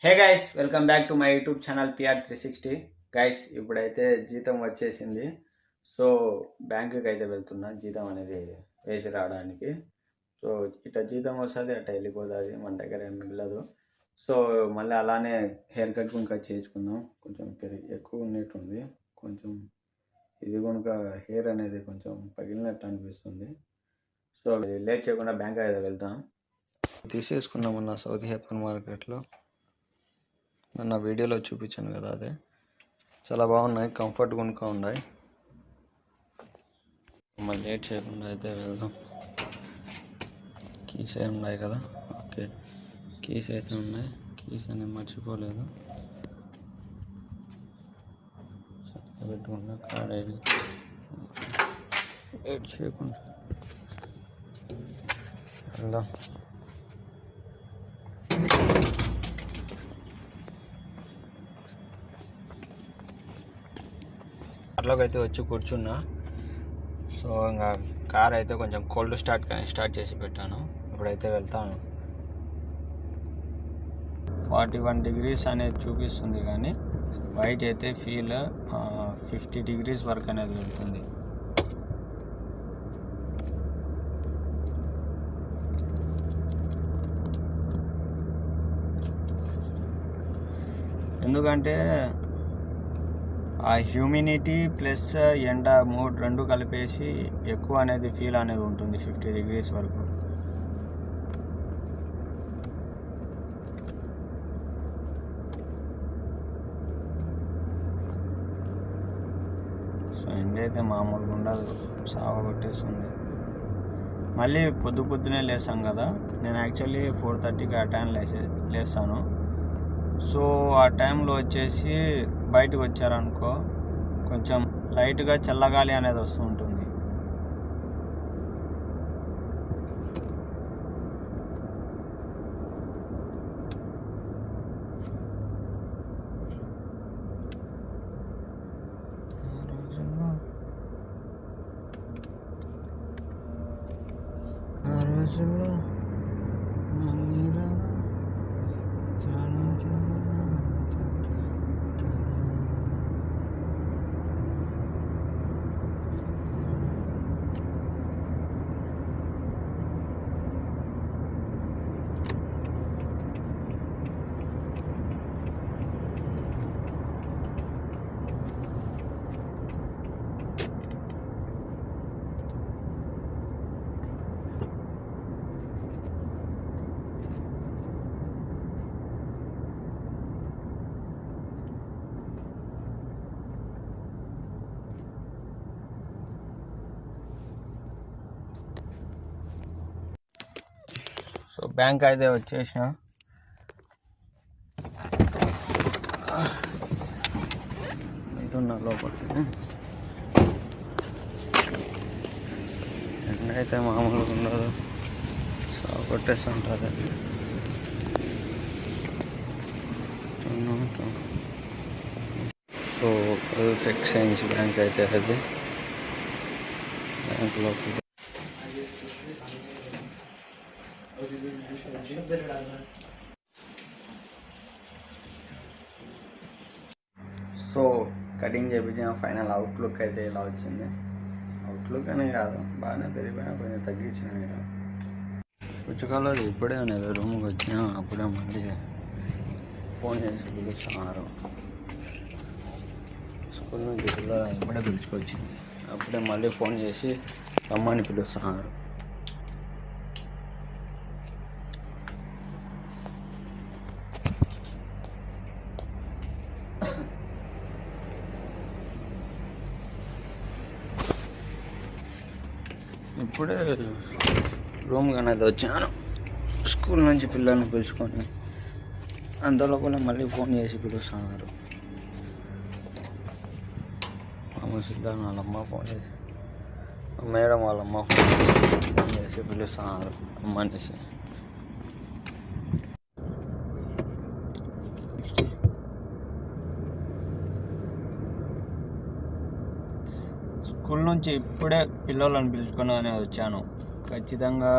Hey guys, welcome back to my YouTube channel PR360. Guys, ఇప్పుడైతే జీతం వచ్చేసింది. So బ్యాంకుకి అయితే వెళ్తున్నా జీతం అనేది వేసి రావడానికి. సో ఇట్లా జీతం వస్తుంది, అట్లా వెళ్ళిపోతుంది, మన దగ్గర ఏం మిగలదు. సో మళ్ళీ అలానే హెయిర్ కట్ కనుక చేయించుకుందాం. కొంచెం ఎక్కువ ఉన్నట్టుంది. కొంచెం ఇది కనుక హెయిర్ అనేది కొంచెం పగిలినట్టు అనిపిస్తుంది. సో లేట్ చేయకుండా బ్యాంక్ అయితే వెళ్తాం. తీసేసుకున్నామన్న సౌదీ హెప్పన్ మార్కెట్లో మొన్న వీడియోలో చూపించాను కదా, అదే చాలా బాగున్నాయి, కంఫర్ట్గా ఉన్నాయి. మళ్ళీ లేట్ చేయకుండా అయితే వెళ్దాం. కీస్ ఏ ఉన్నాయి కదా, ఓకే కీస్ అయితే ఉన్నాయి. కీస్ అనేది మర్చిపోలేదు, పెట్టుకున్నా కార్డ్ ఐడి. లేట్ చేయకుండా వెళ్దాం. కార్లోకి అయితే వచ్చి కూర్చున్నా. సో ఇంకా కార్ అయితే కొంచెం కోల్డ్ స్టార్ట్ చేసి పెట్టాను. ఇప్పుడైతే వెళ్తాను. 41 degrees అనేది చూపిస్తుంది, కానీ బయట అయితే ఫీల్ 50 degrees వరకు అనేది వెళ్తుంది. ఎందుకంటే ఆ హ్యూమిడిటీ ప్లస్ ఎండ రెండు కలిపేసి ఎక్కువ అనేది ఫీల్ అనేది ఉంటుంది 50 degrees వరకు. సో ఎండ అయితే మామూలుగా ఉండదు, సావ కొట్టేస్తుంది. మళ్ళీ పొద్దునే లేసాం కదా. నేను యాక్చువల్లీ 4:30కి ఆ టైం లేస్తాను. సో ఆ టైంలో వచ్చేసి బయటకు వచ్చారనుకో, కొంచెం లైట్గా చల్లగాలి అనేది వస్తూ ఉంటుంది. ఆ రోజుల్లో సో బ్యాంక్ అయితే వచ్చేసిన. వెళ్తున్నా లోపలికి. ఎండ అయితే మామూలుగా ఉండదు, సాగు కొట్టేస్తుంటుంది. సో గల్ఫ్ ఎక్స్చేంజ్ బ్యాంక్ అయితే అది. బ్యాంక్ లోపల సో కటింగ్ చేయించిన ఫైనల్ అవుట్లుక్ అయితే ఇలా వచ్చింది. అవుట్లుక్ అనే కాదు, బాగానే పెరిగిపోయినా కొంచెం తగ్గించిన. ఇక్కడ పుచ్చకాలు ఇప్పుడే అనేది రూమ్కి వచ్చినా, అప్పుడే మళ్ళీ ఫోన్ చేసి పిలుస్తున్నారు. స్కూల్ నుంచి పిల్లలు ఇప్పుడే పిలుచుకొచ్చింది, అప్పుడే మళ్ళీ ఫోన్ చేసి రమ్మని పిలుస్తున్నారు. ఇప్పుడే రూమ్కి అనేది వచ్చాను, స్కూల్ నుంచి పిల్లల్ని పిలుచుకొని. అంతలోపల మళ్ళీ ఫోన్ చేసి పిలుస్తున్నారు. అమ్మ సిద్ధార్థ వాళ్ళమ్మ ఫోన్ చేసి, మేడం వాళ్ళమ్మ ఫోన్ చేసి పిలుస్తున్నారు అమ్మ అనేసి. స్కూల్ నుంచి ఇప్పుడే పిల్లలను పిలుచుకొని వచ్చాను. ఖచ్చితంగా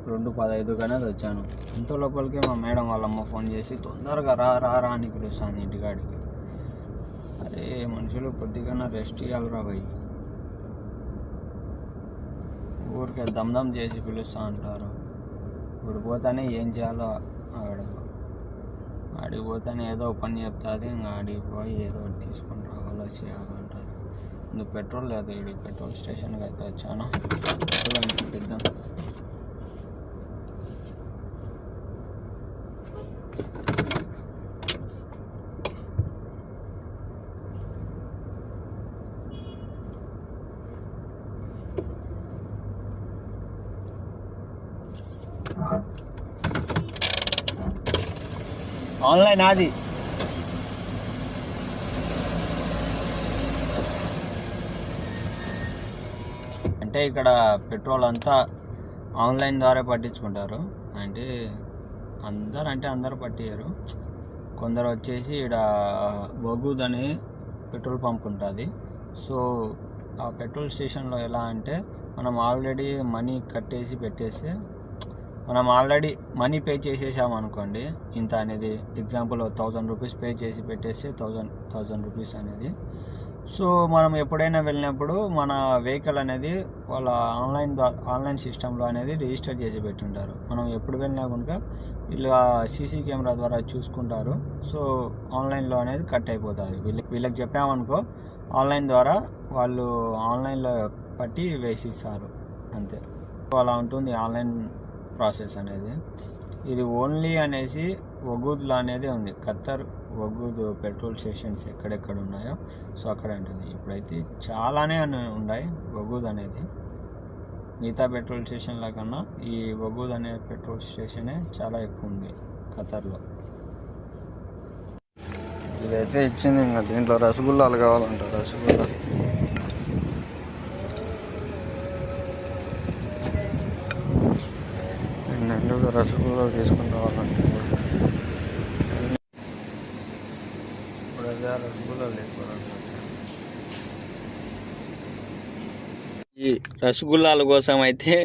2:15 అనేది వచ్చాను. ఇంత లోపలికి మా మేడం వాళ్ళమ్మ ఫోన్ చేసి తొందరగా రా అని పిలుస్తుంది ఇంటికాడికి. అరే మనుషులు కొద్దిగా రెస్ట్ ఇవ్వాలిరా పోయి, ఊరికే దమ్దమ్ చేసి పిలుస్తూ ఉంటారు. ఇప్పుడు పోతానే ఏం చేయాలో ఆడికి పోతానే ఏదో పని చెప్తుంది. ఇంకా ఆడికి పోయి ఏదో ఒకటి తీసుకొని రావాలో చేయాలంటుంది. ఇందుకు పెట్రోల్ లేదు. ఇక్కడ పెట్రోల్ స్టేషన్కి అయితే వచ్చాను. చూద్దాం. ఆన్లైన్ అది అంటే ఇక్కడ పెట్రోల్ అంతా ఆన్లైన్ ద్వారా పట్టించుకుంటారు. అంటే అందరూ పట్టియరు. కొందరు వచ్చేసి ఇక్కడ వగూద్ అని పెట్రోల్ పంప్ ఉంటుంది. సో ఆ పెట్రోల్ స్టేషన్లో ఎలా అంటే మనం ఆల్రెడీ మనీ కట్టేసి పెట్టేస్తే, మనం ఆల్రెడీ మనీ పే చేసేసామనుకోండి, ఇంత అనేది ఎగ్జాంపుల్ 1000 రూపీస్ పే చేసి పెట్టేస్తే 1000 రూపీస్ అనేది. సో మనం ఎప్పుడైనా వెళ్ళినప్పుడు మన వెహికల్ అనేది వాళ్ళ ఆన్లైన్ సిస్టంలో అనేది రిజిస్టర్ చేసి పెట్టుంటారు. మనం ఎప్పుడు వెళ్ళినా కనుక వీళ్ళు ఆ సీసీ కెమెరా ద్వారా చూసుకుంటారు. సో ఆన్లైన్లో అనేది కట్ అయిపోతుంది. వీళ్ళకి చెప్పామనుకో, ఆన్లైన్ ద్వారా వాళ్ళు ఆన్లైన్లో పట్టి వేసిస్తారు అంతే. అలా ఉంటుంది ఆన్లైన్ ప్రాసెస్ అనేది. ఇది ఓన్లీ అనేసి వగూద్లో అనేది ఉంది. ఖత్తర్ వగూద్ పెట్రోల్ స్టేషన్స్ ఎక్కడెక్కడ ఉన్నాయో సో అక్కడ ఉంటుంది. ఇప్పుడైతే చాలానే ఉన్నాయి వగూద్ అనేది. మిగతా పెట్రోల్ స్టేషన్ల కన్నా ఈ వగూద్ అనే పెట్రోల్ స్టేషనే చాలా ఎక్కువ ఉంది ఖత్తర్లో. ఇదైతే ఇచ్చింది. ఇంకా దీంట్లో రసగుల్లాలు కావాలంట. రసగుల్లా రసగుల్లాలు తీసుకుని రావాలంటే ఇప్పుడు అదే రసగుల్లాలు లేకపోతే ఈ రసగుల్లాల కోసం అయితే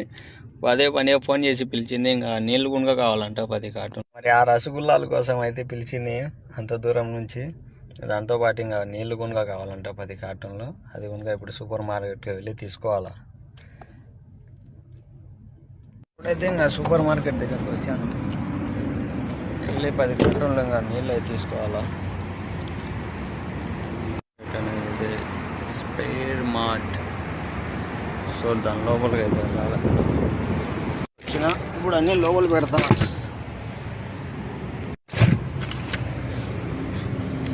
పదే ఫోన్ చేసి పిలిచింది. ఇంకా నీళ్ళు గుండగా కావాలంట 10 కార్టూన్. మరి ఆ రసగుల్లాల కోసం అయితే పిలిచింది అంత దూరం నుంచి. దాంతోపాటు ఇంకా నీళ్ళు గుండగా కావాలంట 10 కార్టూన్లు. అది గుండగా ఇప్పుడు సూపర్ మార్కెట్కి వెళ్ళి తీసుకోవాలా. ఇప్పుడైతే ఇంకా సూపర్ మార్కెట్ దగ్గరకు వచ్చాను. వెళ్ళి 10 కార్టూన్లు ఇంకా నీళ్ళు అయితే తీసుకోవాలా. ఇది స్పేర్ మార్ట్. సో దాని లోపలికి అయితే వెళ్ళాలి. వచ్చిన ఇప్పుడు అన్నీ లోపల పెడతాను.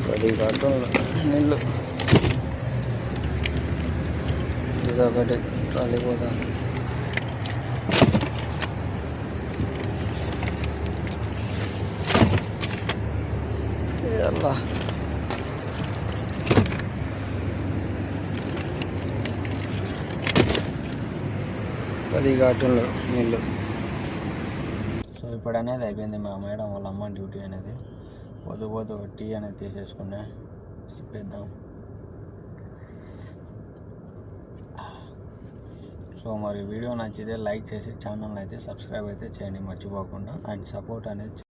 10 కార్టూన్లు నీళ్ళు. ఇదొకటి ట్రాలీ పోతాను. అలా 10 కార్టూన్లు నీళ్ళు. సో ఇప్పుడు అనేది అయిపోయింది మా మేడం వాళ్ళ అమ్మ డ్యూటీ అనేది. పోతూ టీ అనేది తీసేసుకున్నా సిప్పేద్దాం. సో మరి వీడియో నచ్చితే లైక్ చేసి ఛానల్ అయితే సబ్స్క్రైబ్ అయితే చేయండి మర్చిపోకుండా. అండ్ సపోర్ట్ అనేది